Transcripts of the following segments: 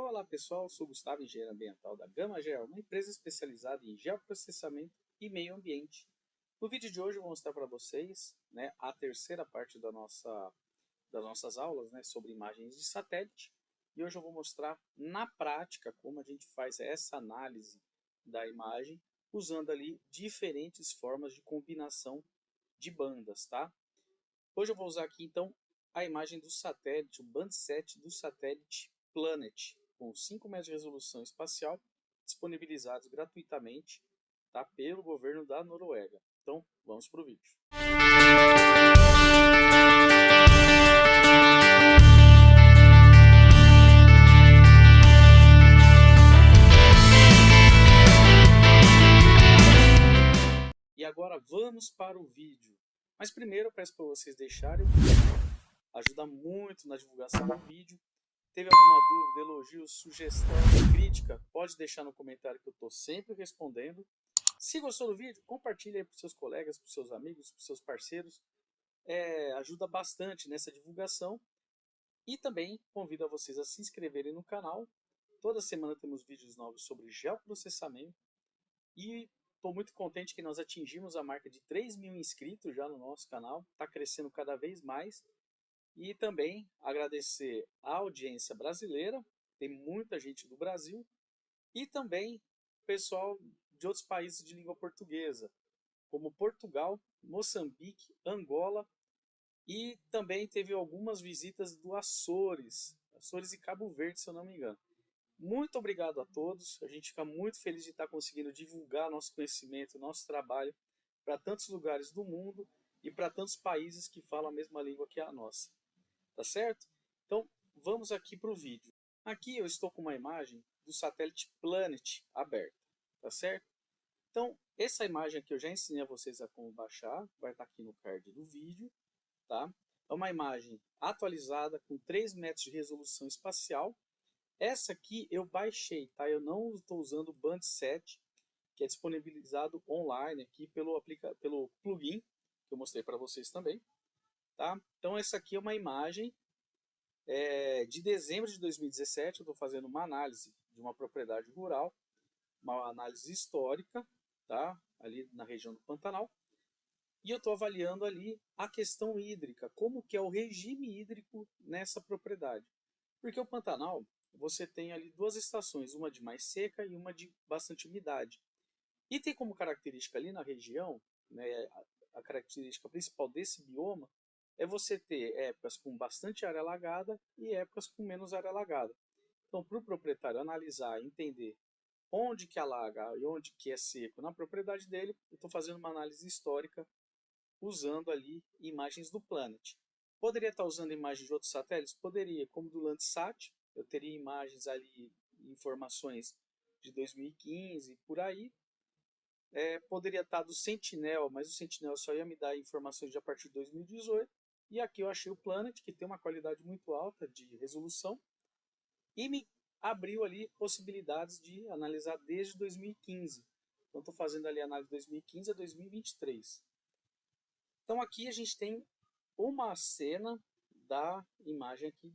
Olá pessoal, sou Gustavo, engenheiro ambiental da Gama Geo, uma empresa especializada em geoprocessamento e meio ambiente. No vídeo de hoje eu vou mostrar para vocês a terceira parte das nossas aulas sobre imagens de satélite. E hoje eu vou mostrar na prática como a gente faz essa análise da imagem usando ali diferentes formas de combinação de bandas, tá? Hoje eu vou usar aqui então a imagem do satélite, o Bandsat do satélite Planet, com 5 metros de resolução espacial, disponibilizados gratuitamente, tá, pelo governo da Noruega. Então, vamos para o vídeo. E agora vamos para o vídeo. Mas primeiro eu peço para vocês deixarem o like, ajuda muito na divulgação do vídeo. Teve alguma dúvida, elogio, sugestão, crítica? Pode deixar no comentário que eu estou sempre respondendo. Se gostou do vídeo, compartilhe aí para os seus colegas, para os seus amigos, para os seus parceiros. Ajuda bastante nessa divulgação. E também convido a vocês a se inscreverem no canal. Toda semana temos vídeos novos sobre geoprocessamento. E estou muito contente que nós atingimos a marca de 3.000 inscritos já no nosso canal. Está crescendo cada vez mais. E também agradecer a audiência brasileira, tem muita gente do Brasil, e também pessoal de outros países de língua portuguesa, como Portugal, Moçambique, Angola, e também teve algumas visitas do Açores e Cabo Verde, se eu não me engano. Muito obrigado a todos, a gente fica muito feliz de estar conseguindo divulgar nosso conhecimento, nosso trabalho para tantos lugares do mundo e para tantos países que falam a mesma língua que a nossa. Tá certo? Então, vamos aqui para o vídeo. Aqui eu estou com uma imagem do satélite Planet aberta, tá certo? Então, essa imagem aqui eu já ensinei a vocês a como baixar, vai estar aqui no card do vídeo, tá? É uma imagem atualizada com 3 metros de resolução espacial. Essa aqui eu baixei, tá? Eu não estou usando o Bandsat, que é disponibilizado online aqui pelo plugin, que eu mostrei para vocês também. Tá? Então essa aqui é uma imagem de dezembro de 2017, eu estou fazendo uma análise de uma propriedade rural, uma análise histórica, tá? Ali na região do Pantanal, e eu estou avaliando ali a questão hídrica, como que é o regime hídrico nessa propriedade. Porque o Pantanal, você tem ali duas estações, uma de mais seca e uma de bastante umidade. E tem como característica ali na região, a característica principal desse bioma, é você ter épocas com bastante área alagada e épocas com menos área alagada. Então, para o proprietário analisar e entender onde que alaga e onde que é seco na propriedade dele, eu estou fazendo uma análise histórica usando ali imagens do Planet. Poderia estar usando imagens de outros satélites? Poderia, como do Landsat, eu teria imagens ali, informações de 2015 por aí. Poderia estar do Sentinel, mas o Sentinel só ia me dar informações de a partir de 2018. E aqui eu achei o Planet, que tem uma qualidade muito alta de resolução, e me abriu ali possibilidades de analisar desde 2015. Então estou fazendo ali a análise de 2015 a 2023. Então aqui a gente tem uma cena da imagem aqui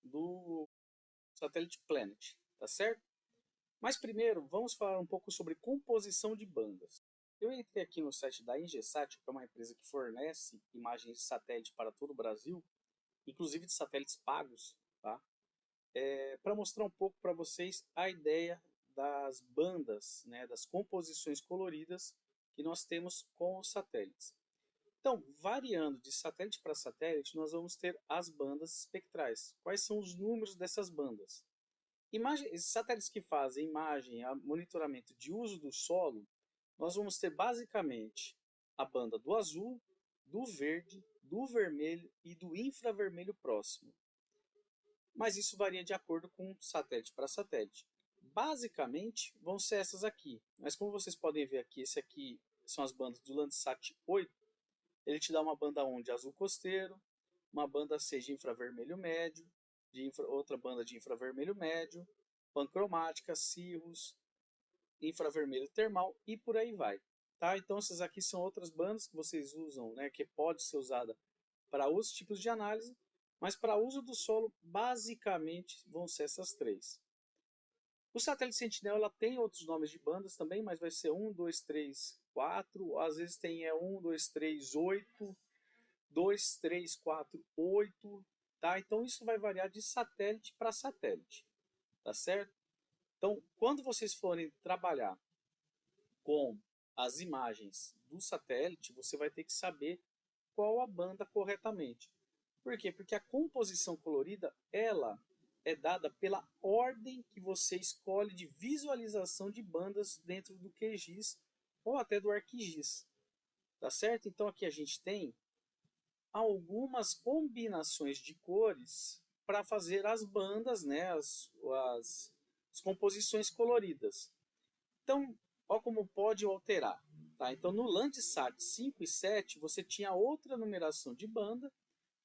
do satélite Planet, tá certo? Mas primeiro, vamos falar um pouco sobre composição de bandas. Eu entrei aqui no site da Ingesat, que é uma empresa que fornece imagens de satélite para todo o Brasil, inclusive de satélites pagos, tá? Para mostrar um pouco para vocês a ideia das bandas, das composições coloridas que nós temos com os satélites. Então, variando de satélite para satélite, nós vamos ter as bandas espectrais. Quais são os números dessas bandas? Satélites que fazem imagem, monitoramento de uso do solo, nós vamos ter basicamente a banda do azul, do verde, do vermelho e do infravermelho próximo. Mas isso varia de acordo com satélite para satélite. Basicamente vão ser essas aqui. Mas como vocês podem ver aqui, esse aqui são as bandas do Landsat 8. Ele te dá uma banda 1 de azul costeiro, uma banda C de infravermelho médio, outra banda de infravermelho médio, pancromática, cirrus, infravermelho termal e por aí vai. Tá? Então essas aqui são outras bandas que vocês usam, que pode ser usada para outros tipos de análise, Mas para uso do solo, basicamente vão ser essas três. O satélite Sentinel tem outros nomes de bandas também, mas vai ser 1, 2, 3, 4. Às vezes tem 1, 2, 3, 8, 2, 3, 4, 8. Tá? Então isso vai variar de satélite para satélite. Tá certo? Então, quando vocês forem trabalhar com as imagens do satélite, você vai ter que saber qual a banda corretamente. Por quê? Porque a composição colorida, ela é dada pela ordem que você escolhe de visualização de bandas dentro do QGIS ou até do ArcGIS. Tá certo? Então aqui a gente tem algumas combinações de cores para fazer as bandas, né, as composições coloridas. Então, olha como pode alterar. Tá? Então, no Landsat 5 e 7, você tinha outra numeração de banda.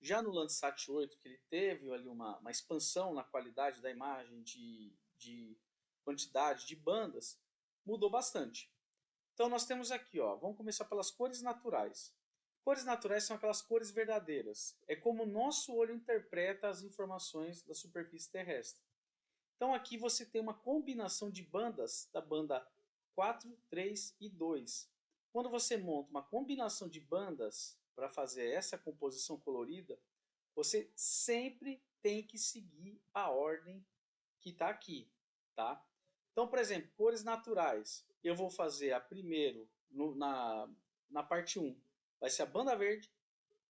Já no Landsat 8, que ele teve ali uma expansão na qualidade da imagem de quantidade de bandas, mudou bastante. Então, nós temos aqui, ó, vamos começar pelas cores naturais. Cores naturais são aquelas cores verdadeiras. É como o nosso olho interpreta as informações da superfície terrestre. Então aqui você tem uma combinação de bandas da banda 4, 3 e 2. Quando você monta uma combinação de bandas para fazer essa composição colorida, você sempre tem que seguir a ordem que está aqui. Tá? Então, por exemplo, cores naturais. Eu vou fazer a primeiro na parte 1. Vai ser a banda verde,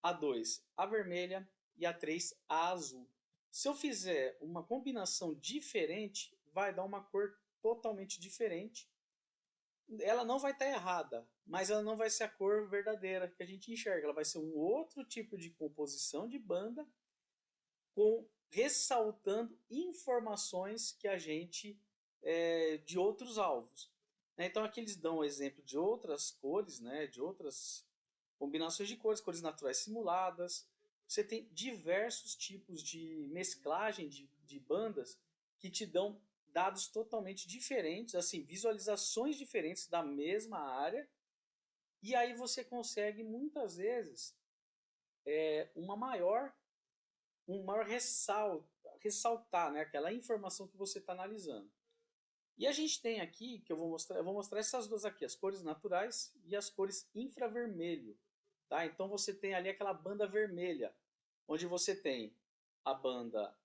a 2 a vermelha e a 3 a azul. Se eu fizer uma combinação diferente, vai dar uma cor totalmente diferente. Ela não vai estar errada, mas ela não vai ser a cor verdadeira que a gente enxerga. Ela vai ser um outro tipo de composição de banda, ressaltando informações que a gente de outros alvos. Então aqui eles dão o exemplo de outras cores, né, de outras combinações de cores, cores naturais simuladas. Você tem diversos tipos de mesclagem de bandas que te dão dados totalmente diferentes, assim, visualizações diferentes da mesma área, e aí você consegue muitas vezes um maior ressaltar, né, aquela informação que você está analisando. E a gente tem aqui, que eu vou mostrar essas duas aqui, as cores naturais e as cores infravermelho. Tá? Então você tem ali aquela banda vermelha, onde você tem a banda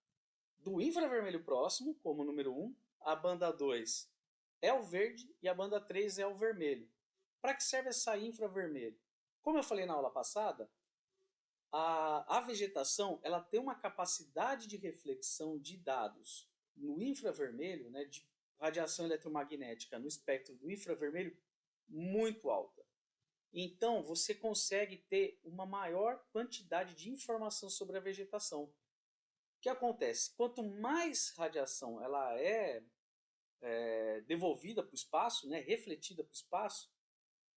do infravermelho próximo, como número 1, a banda 2 é o verde e a banda 3 é o vermelho. Para que serve essa infravermelho? Como eu falei na aula passada, a vegetação ela tem uma capacidade de reflexão de dados no infravermelho, né, de radiação eletromagnética no espectro do infravermelho, muito alta. Então, você consegue ter uma maior quantidade de informação sobre a vegetação. O que acontece? Quanto mais radiação ela é devolvida para o espaço, né, refletida para o espaço,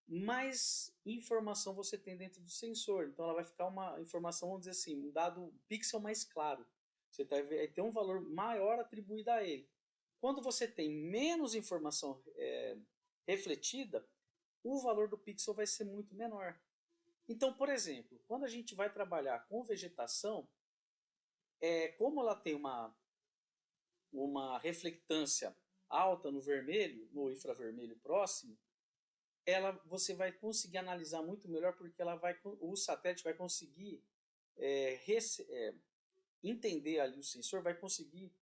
mais informação você tem dentro do sensor. Então, ela vai ficar uma informação, vamos dizer assim, um dado pixel mais claro. Você vai ter um valor maior atribuído a ele. Quando você tem menos informação refletida, o valor do pixel vai ser muito menor. Então, por exemplo, quando a gente vai trabalhar com vegetação, como ela tem uma reflectância alta no vermelho, no infravermelho próximo, você vai conseguir analisar muito melhor, porque o satélite vai conseguir entender ali, o sensor vai conseguir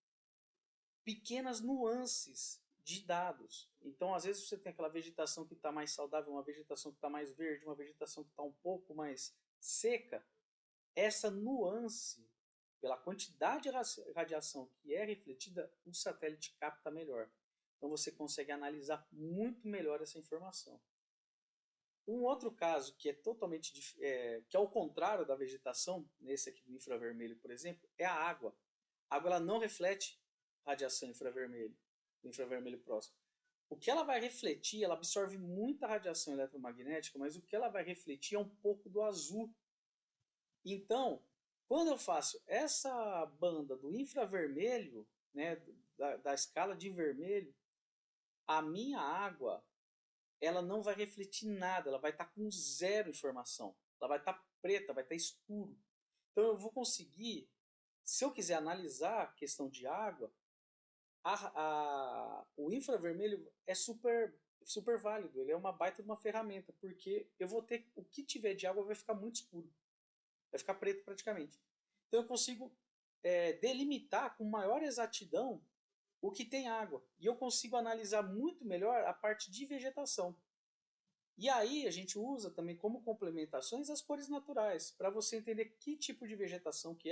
pequenas nuances de dados. Então, às vezes você tem aquela vegetação que está mais saudável, uma vegetação que está mais verde, uma vegetação que está um pouco mais seca. Essa nuance, pela quantidade de radiação que é refletida, o satélite capta melhor. Então você consegue analisar muito melhor essa informação. Um outro caso que é totalmente que é o contrário da vegetação, nesse aqui do infravermelho, por exemplo, é a água. A água ela não reflete radiação infravermelho, do infravermelho próximo. O que ela vai refletir, ela absorve muita radiação eletromagnética, mas o que ela vai refletir é um pouco do azul. Então, quando eu faço essa banda do infravermelho, né, da escala de vermelho, a minha água ela não vai refletir nada, ela vai estar com zero informação. Ela vai estar preta, vai estar escuro. Então eu vou conseguir Se eu quiser analisar a questão de água, o infravermelho é super válido, ele é uma baita de uma ferramenta, porque eu vou ter, o que tiver de água vai ficar muito escuro, vai ficar preto praticamente. Então eu consigo delimitar com maior exatidão o que tem água, e eu consigo analisar muito melhor a parte de vegetação. E aí a gente usa também como complementações as cores naturais, para você entender que tipo de vegetação que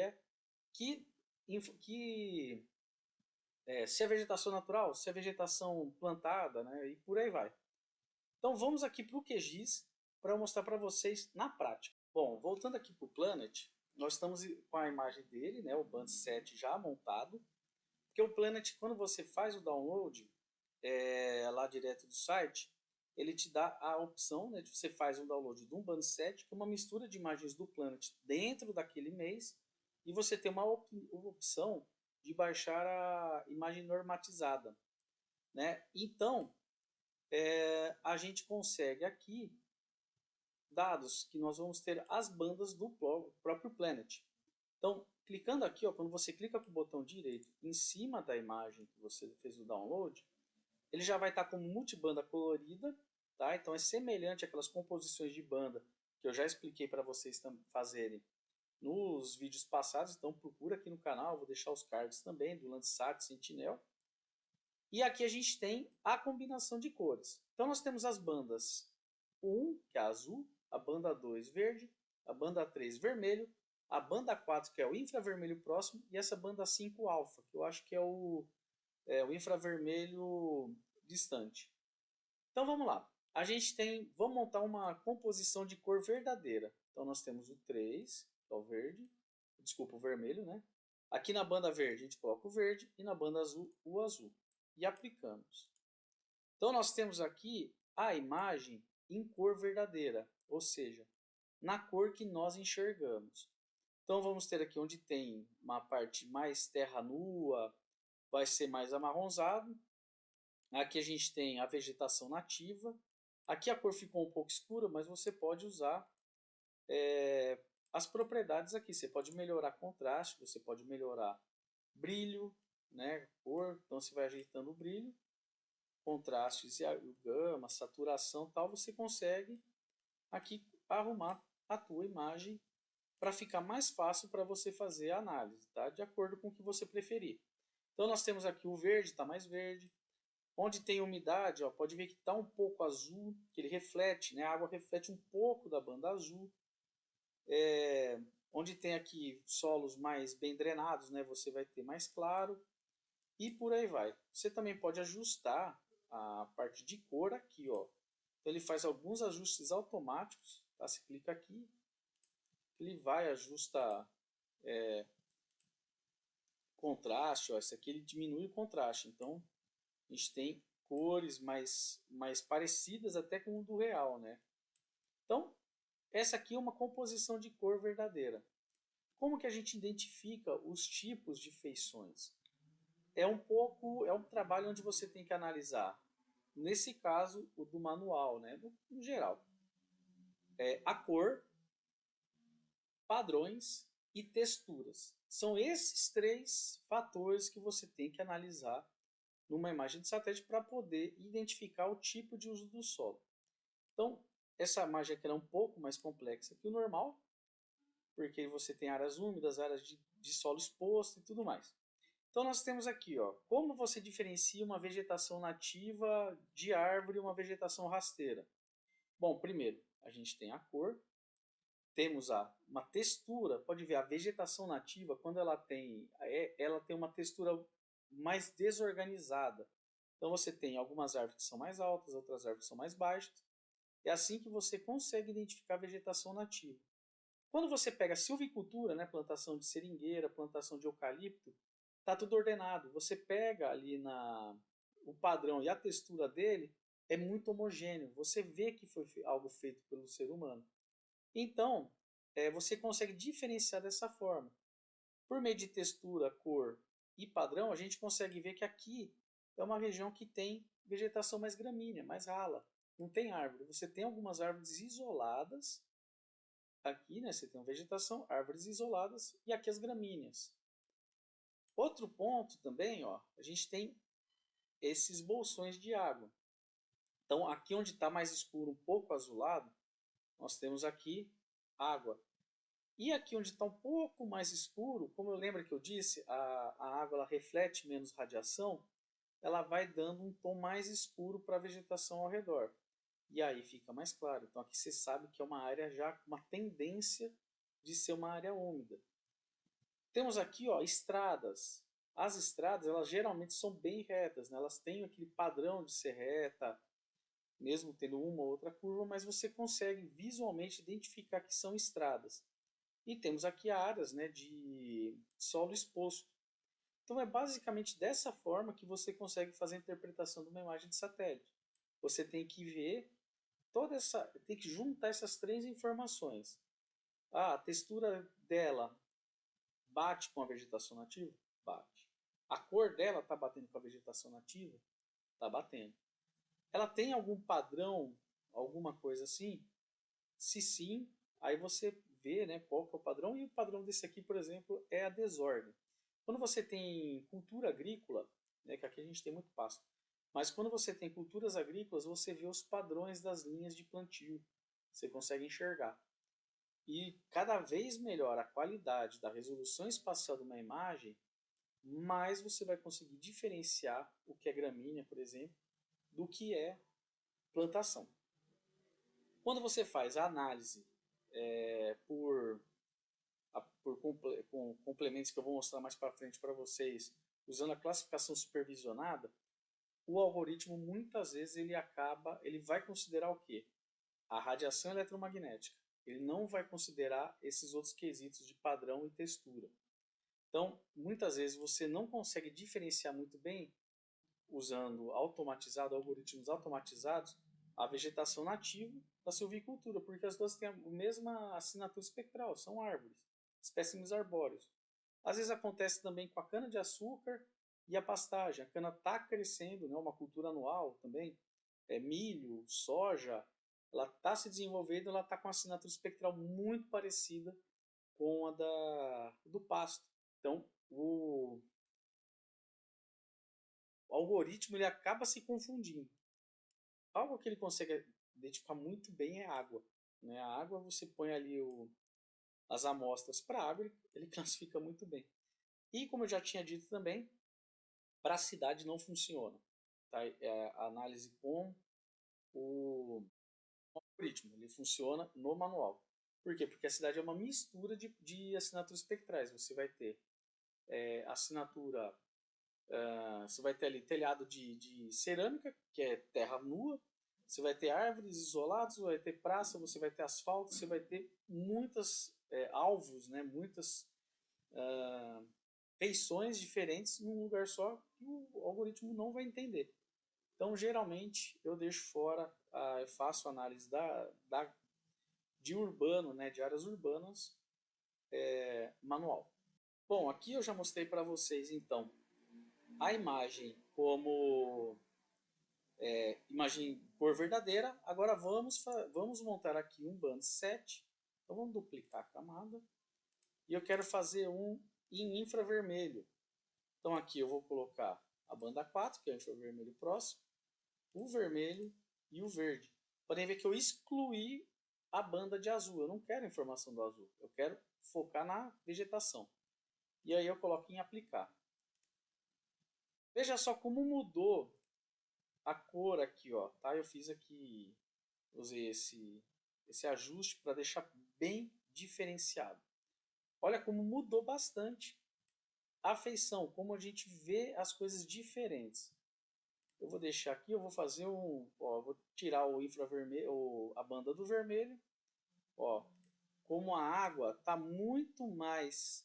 é, se é vegetação natural, se é vegetação plantada, né, e por aí vai. Então vamos aqui para o QGIS para mostrar para vocês na prática. Bom, voltando aqui para o Planet, nós estamos com a imagem dele, né, o Band 7 já montado, porque o Planet, quando você faz o download lá direto do site, ele te dá a opção, né, de você faz um download de um Band 7, que é uma mistura de imagens do Planet dentro daquele mês, e você tem uma opção de baixar a imagem normatizada, né? Então, a gente consegue aqui dados que nós vamos ter as bandas do próprio Planet. Então, clicando aqui, ó, quando você clica com o botão direito em cima da imagem que você fez o download, ele já vai estar como multibanda colorida, tá? Então é semelhante àquelas composições de banda que eu já expliquei para vocês fazerem nos vídeos passados, então procura aqui no canal, vou deixar os cards também do Landsat Sentinel. E aqui a gente tem a combinação de cores. Então nós temos as bandas 1, que é azul, a banda 2 verde, a banda 3 vermelho, a banda 4 que é o infravermelho próximo e essa banda 5 alfa, que eu acho que é o infravermelho distante. Então vamos lá. A gente vamos montar uma composição de cor verdadeira. Então nós temos o 3, que é o verde, desculpa, o vermelho, né? Aqui na banda verde a gente coloca o verde e na banda azul o azul. E aplicamos. Então nós temos aqui a imagem em cor verdadeira, ou seja, na cor que nós enxergamos. Então vamos ter aqui onde tem uma parte mais terra nua, vai ser mais amarronzado. Aqui a gente tem a vegetação nativa. Aqui a cor ficou um pouco escura, mas você pode usar as propriedades aqui. Você pode melhorar contraste, você pode melhorar brilho, né, cor. Então você vai ajeitando o brilho, contrastes e o gama, saturação, tal. Você consegue aqui arrumar a tua imagem para ficar mais fácil para você fazer a análise, tá? De acordo com o que você preferir. Então nós temos aqui o verde, está mais verde. Onde tem umidade, ó, pode ver que está um pouco azul, que ele reflete, né? A água reflete um pouco da banda azul. Onde tem aqui solos mais bem drenados, né? Você vai ter mais claro. E por aí vai. Você também pode ajustar a parte de cor aqui, ó. Então ele faz alguns ajustes automáticos, tá? Você clica aqui, ele vai ajustar contraste, ó. Esse aqui ele diminui o contraste, então a gente tem cores mais parecidas até com o do real, né? Então, essa aqui é uma composição de cor verdadeira. Como que a gente identifica os tipos de feições? É um trabalho onde você tem que analisar, nesse caso, o do manual, né? No geral. A cor, padrões e texturas. São esses 3 fatores que você tem que analisar numa imagem de satélite para poder identificar o tipo de uso do solo. Então, essa imagem aqui é um pouco mais complexa que o normal, porque você tem áreas úmidas, áreas de solo exposto e tudo mais. Então nós temos aqui, ó, como você diferencia uma vegetação nativa de árvore e uma vegetação rasteira. Bom, primeiro, a gente tem a cor, temos uma textura, pode ver, a vegetação nativa, quando ela tem uma textura mais desorganizada. Então você tem algumas árvores que são mais altas, outras árvores que são mais baixas. É assim que você consegue identificar a vegetação nativa. Quando você pega a silvicultura, né, plantação de seringueira, plantação de eucalipto, está tudo ordenado. Você pega ali o padrão e a textura dele é muito homogêneo. Você vê que foi algo feito pelo ser humano. Então, você consegue diferenciar dessa forma. Por meio de textura, cor e padrão, a gente consegue ver que aqui é uma região que tem vegetação mais gramínea, mais rala. Não tem árvore. Você tem algumas árvores isoladas. Aqui, né, você tem uma vegetação, árvores isoladas e aqui as gramíneas. Outro ponto também, ó, a gente tem esses bolsões de água. Então, aqui onde está mais escuro, um pouco azulado, nós temos aqui água. E aqui onde está um pouco mais escuro, como eu lembro que eu disse, a água ela reflete menos radiação, ela vai dando um tom mais escuro para a vegetação ao redor. E aí fica mais claro. Então aqui você sabe que é uma área já com uma tendência de ser uma área úmida. Temos aqui, ó, estradas. As estradas, elas geralmente são bem retas, né? Elas têm aquele padrão de ser reta, mesmo tendo uma ou outra curva, mas você consegue visualmente identificar que são estradas. E temos aqui áreas, né, de solo exposto. Então é basicamente dessa forma que você consegue fazer a interpretação de uma imagem de satélite. Você tem que ver tem que juntar essas três informações. A textura dela bate com a vegetação nativa? Bate. A cor dela está batendo com a vegetação nativa? Está batendo. Ela tem algum padrão, alguma coisa assim? Se sim, aí você vê, né, qual que é o padrão. E o padrão desse aqui, por exemplo, é a desordem. Quando você tem cultura agrícola, né, que aqui a gente tem muito pasto, mas quando você tem culturas agrícolas, você vê os padrões das linhas de plantio. Você consegue enxergar. E cada vez melhor a qualidade da resolução espacial de uma imagem, mais você vai conseguir diferenciar o que é gramínea, por exemplo, do que é plantação. Quando você faz a análise com complementos que eu vou mostrar mais para frente para vocês, usando a classificação supervisionada, o algoritmo muitas vezes ele vai considerar o quê? A radiação eletromagnética. Ele não vai considerar esses outros quesitos de padrão e textura. Então, muitas vezes você não consegue diferenciar muito bem, usando algoritmos automatizados, a vegetação nativa da silvicultura, porque as duas têm a mesma assinatura espectral, são árvores, espécimes arbóreos. Às vezes acontece também com a cana-de-açúcar e a pastagem. A cana está crescendo, né, uma cultura anual também, milho, soja, ela está se desenvolvendo, ela está com uma assinatura espectral muito parecida com a do pasto. Então, o algoritmo ele acaba se confundindo. Algo que ele consegue identificar muito bem é a água. Né? A água, você põe ali as amostras para água, ele classifica muito bem. E como eu já tinha dito também, para a cidade não funciona. Tá? A análise com o algoritmo, ele funciona no manual. Por quê? Porque a cidade é uma mistura de assinaturas espectrais. Você vai ter assinatura, você vai ter ali telhado de cerâmica, que é terra nua, você vai ter árvores isoladas, vai ter praça, você vai ter asfalto, você vai ter muitas alvos, né, muitas feições diferentes num lugar só que o algoritmo não vai entender. Então, geralmente, eu deixo fora, eu faço análise de urbano, né, de áreas urbanas, manual. Bom, aqui eu já mostrei para vocês, então, a imagem como imagem cor verdadeira. Agora vamos montar aqui um band 7. Então, vamos duplicar a camada. E eu quero fazer um em infravermelho. Então, aqui eu vou colocar a banda 4, que é o infravermelho próximo, o vermelho e o verde. Podem ver que eu excluí a banda de azul. Eu não quero informação do azul. Eu quero focar na vegetação. E aí eu coloco em aplicar. Veja só como mudou a cor aqui, ó. Tá? Eu fiz aqui, usei esse ajuste para deixar bem diferenciado. Olha como mudou bastante a feição, como a gente vê as coisas diferentes. Eu vou deixar aqui, eu vou fazer vou tirar o infravermelho, a banda do vermelho. Ó, como a água está muito mais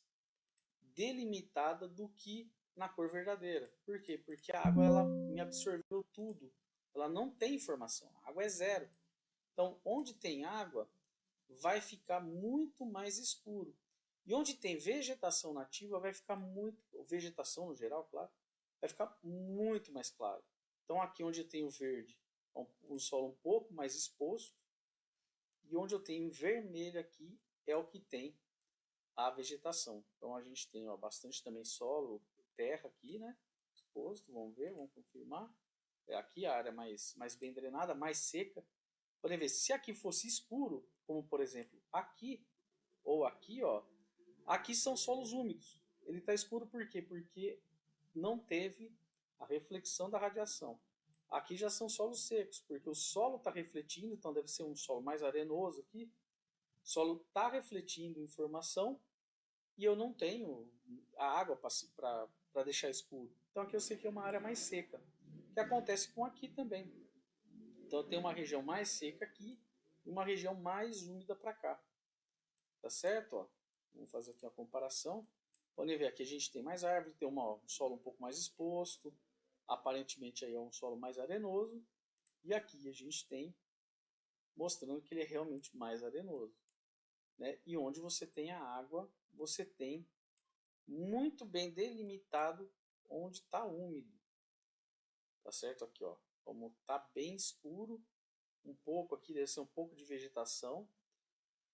delimitada do que na cor verdadeira. Por quê? Porque a água ela me absorveu tudo. Ela não tem informação. A água é zero. Então, onde tem água, vai ficar muito mais escuro. E onde tem vegetação nativa, vai ficar vegetação no geral, claro, vai ficar muito mais claro. Então, aqui onde eu tenho verde, um solo um pouco mais exposto. E onde eu tenho vermelho aqui, é o que tem a vegetação. Então, a gente tem bastante também solo terra aqui, né? Exposto, vamos ver, vamos confirmar. Aqui a área mais bem drenada, mais seca. Podem ver, se aqui fosse escuro, como por exemplo aqui ou aqui, ó, aqui são solos úmidos. Ele está escuro por quê? Porque não teve a reflexão da radiação. Aqui já são solos secos, porque o solo está refletindo, então deve ser um solo mais arenoso aqui. O solo está refletindo informação e eu não tenho a água para deixar escuro. Então aqui eu sei que é uma área mais seca, que acontece com aqui também. Então eu tenho uma região mais seca aqui e uma região mais úmida para cá. Tá certo? Ó, vamos fazer aqui uma comparação. Podem ver aqui a gente tem mais árvore, tem um solo um pouco mais exposto. Aparentemente aí é um solo mais arenoso. E aqui a gente tem mostrando que ele é realmente mais arenoso. Né? E onde você tem a água, você tem muito bem delimitado onde está úmido. Tá certo? Aqui, ó. Como está bem escuro, um pouco aqui deve ser um pouco de vegetação,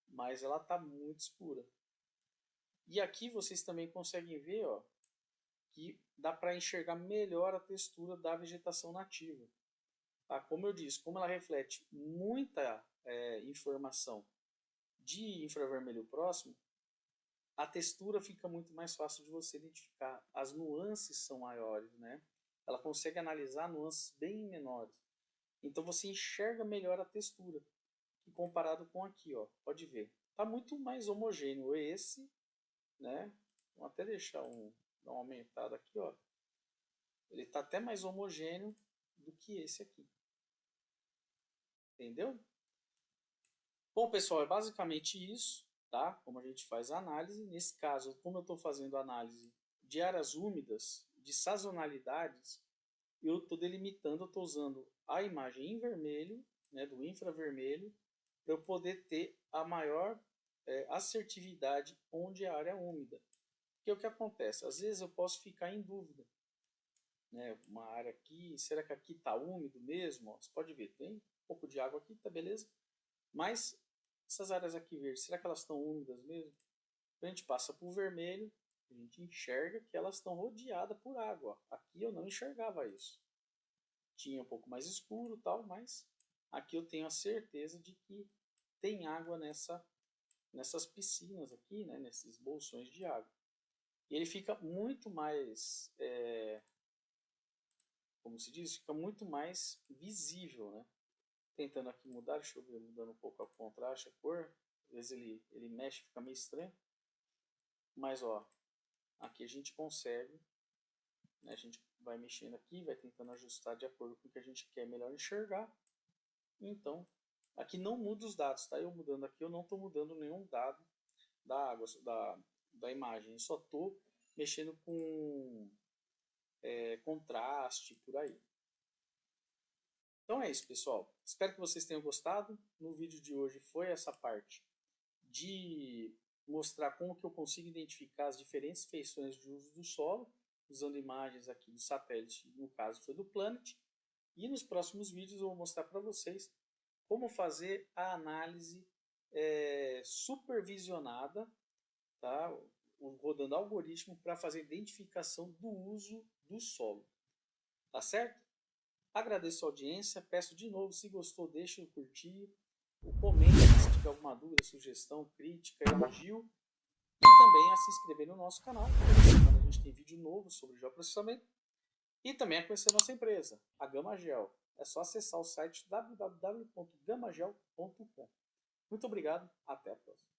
mas ela está muito escura. E aqui vocês também conseguem ver, ó, que dá para enxergar melhor a textura da vegetação nativa. Tá? Como eu disse, como ela reflete muita informação de infravermelho próximo, a textura fica muito mais fácil de você identificar. As nuances são maiores, né? Ela consegue analisar nuances bem menores. Então você enxerga melhor a textura. E comparado com aqui, ó, pode ver. Está muito mais homogêneo esse, né? Vou até dar uma aumentada aqui, ó. Ele está até mais homogêneo do que esse aqui. Entendeu? Bom, pessoal, é basicamente isso, tá? Como a gente faz a análise. Nesse caso, como eu estou fazendo análise de áreas úmidas, de sazonalidades, eu estou delimitando, eu estou usando a imagem em vermelho, né, do infravermelho, para eu poder ter a maior assertividade onde a área é úmida. Porque o que acontece? Às vezes eu posso ficar em dúvida. Né? Uma área aqui, será que aqui está úmido mesmo? Ó, você pode ver, tem um pouco de água aqui, tá beleza? Mas essas áreas aqui verdes, será que elas estão úmidas mesmo? Então a gente passa para o vermelho, a gente enxerga que elas estão rodeadas por água. Aqui eu não enxergava isso. Tinha um pouco mais escuro tal, mas aqui eu tenho a certeza de que tem água nessas piscinas aqui, né, nesses bolsões de água. E ele fica muito mais, como se diz, fica muito mais visível, né? Tentando aqui mudar, deixa eu ver, mudando um pouco a contraste, a cor. Às vezes ele mexe, fica meio estranho. Mas ó, aqui a gente consegue, né? A gente vai mexendo aqui, vai tentando ajustar de acordo com o que a gente quer melhor enxergar. Então, aqui não muda os dados, tá? Eu mudando aqui, eu não estou mudando nenhum dado da água, da imagem. Eu só estou mexendo com contraste, por aí. Então é isso, pessoal. Espero que vocês tenham gostado. No vídeo de hoje foi essa parte de mostrar como que eu consigo identificar as diferentes feições de uso do solo, usando imagens aqui do satélite, no caso foi do Planet. E nos próximos vídeos eu vou mostrar para vocês como fazer a análise supervisionada, tá? Rodando algoritmo para fazer identificação do uso do solo. Tá certo? Agradeço a audiência, peço de novo, se gostou, deixe o curtir, o comente se tiver alguma dúvida, sugestão, crítica, elogio, e também a se inscrever no nosso canal, quando a gente tem vídeo novo sobre geoprocessamento, e também a conhecer a nossa empresa, a Gamagel. É só acessar o site www.gamagel.com. Muito obrigado, até a próxima.